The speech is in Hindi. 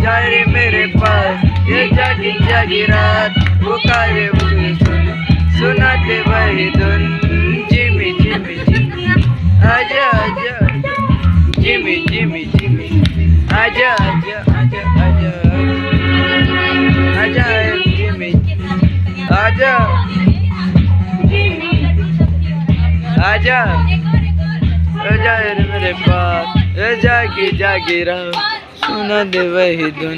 जाए रे मेरे पास, ये जागी जागी रात पुकारे मुझे सुनाते वही धुन। जिमी जिमी जिमी आजा आजा, जिमी जिमी जिमी आजा आजा आजा आजा आजा जिमी आजा आजा आजा रे मेरे पास, ये जागी जागी रात सुना दे वही धुन।